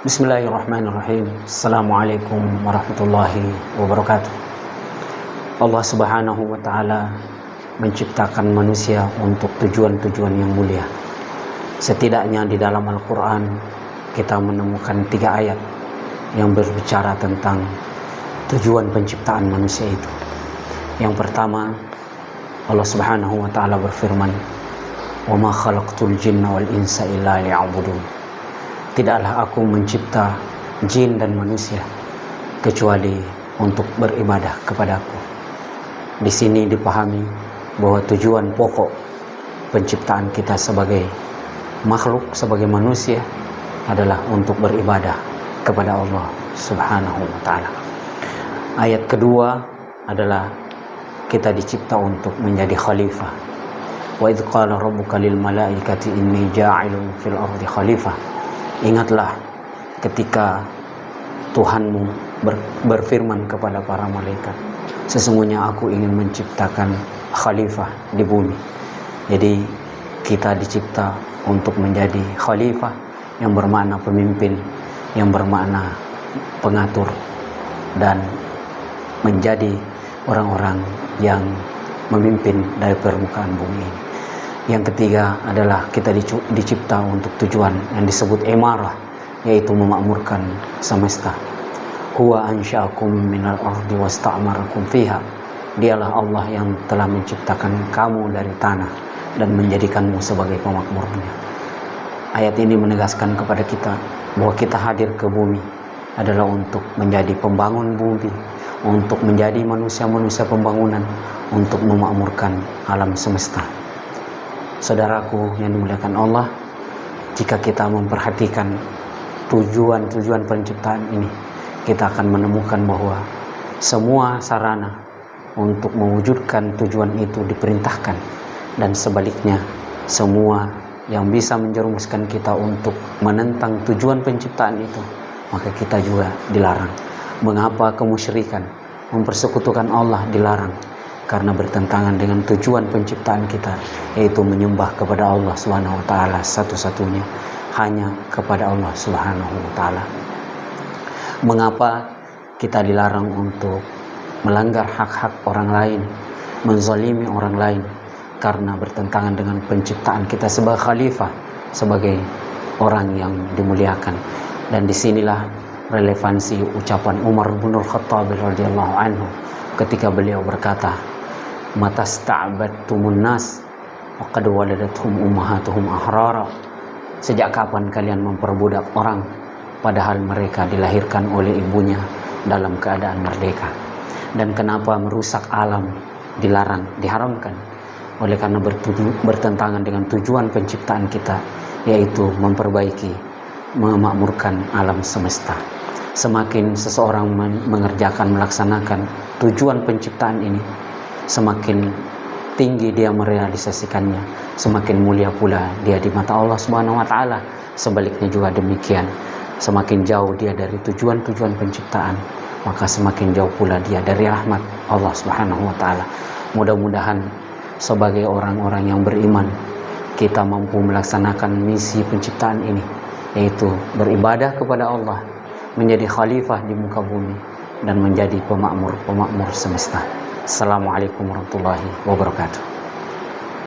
Bismillahirrahmanirrahim. Assalamualaikum warahmatullahi wabarakatuh. Allah Subhanahu wa ta'ala menciptakan manusia untuk tujuan-tujuan yang mulia. Setidaknya di dalam Al-Quran kita menemukan 3 ayat yang berbicara tentang tujuan penciptaan manusia itu. Yang pertama, Allah Subhanahu wa ta'ala berfirman, "Wa ma khalaqtul jinna wal insa illa liya'budun." Tidaklah aku mencipta jin dan manusia kecuali untuk beribadah kepadaku. Di sini dipahami bahwa tujuan pokok penciptaan kita sebagai makhluk, sebagai manusia adalah untuk beribadah kepada Allah Subhanahu wa ta'ala. Ayat kedua adalah kita dicipta untuk menjadi khalifah. Wa idh qala rabbuka lil malaikati inni ja'ilun fil ardi khalifah. Ingatlah ketika Tuhanmu berfirman kepada para malaikat, sesungguhnya aku ingin menciptakan khalifah di bumi. Jadi kita dicipta untuk menjadi khalifah, yang bermakna pemimpin, yang bermakna pengatur, dan menjadi orang-orang yang memimpin dari permukaan bumi ini. Yang ketiga adalah kita dicipta untuk tujuan yang disebut imarah, yaitu memakmurkan semesta. Huwa ansha'akum minal ardi wasta'marakum fiha. Dialah Allah yang telah menciptakan kamu dari tanah dan menjadikanmu sebagai pemakmurnya. Ayat ini menegaskan kepada kita bahwa kita hadir ke bumi adalah untuk menjadi pembangun bumi, untuk menjadi manusia-manusia pembangunan, untuk memakmurkan alam semesta. Saudaraku yang dimuliakan Allah, jika kita memperhatikan tujuan-tujuan penciptaan ini, kita akan menemukan bahwa semua sarana untuk mewujudkan tujuan itu diperintahkan, dan sebaliknya semua yang bisa menjerumuskan kita untuk menentang tujuan penciptaan itu, maka kita juga dilarang. Mengapa kemusyrikan, mempersekutukan Allah dilarang? Karena bertentangan dengan tujuan penciptaan kita, yaitu menyembah kepada Allah Subhanahu wa ta'ala satu-satunya, hanya kepada Allah Subhanahu wa ta'ala. Mengapa kita dilarang untuk melanggar hak-hak orang lain, menzalimi orang lain? Karena bertentangan dengan penciptaan kita sebagai khalifah, sebagai orang yang dimuliakan. Dan disinilah relevansi ucapan Umar bin Khattab radhiyallahu anhu ketika beliau berkata, "Matasta'badtumun nas wa qad waladathum ummahatuhum ahrara." Sejak kapan kalian memperbudak orang padahal mereka dilahirkan oleh ibunya dalam keadaan merdeka? Dan kenapa merusak alam dilarang, diharamkan? Oleh karena bertentangan dengan tujuan penciptaan kita, yaitu memperbaiki, memakmurkan alam semesta. Semakin seseorang mengerjakan, melaksanakan tujuan penciptaan ini, semakin tinggi dia merealisasikannya, semakin mulia pula dia di mata Allah Subhanahu wa ta'ala. Sebaliknya juga demikian, semakin jauh dia dari tujuan-tujuan penciptaan, maka semakin jauh pula dia dari rahmat Allah Subhanahu wa ta'ala. Mudah-mudahan sebagai orang-orang yang beriman, kita mampu melaksanakan misi penciptaan ini, yaitu beribadah kepada Allah, menjadi khalifah di muka bumi, dan menjadi pemakmur semesta. Assalamualaikum warahmatullahi wabarakatuh.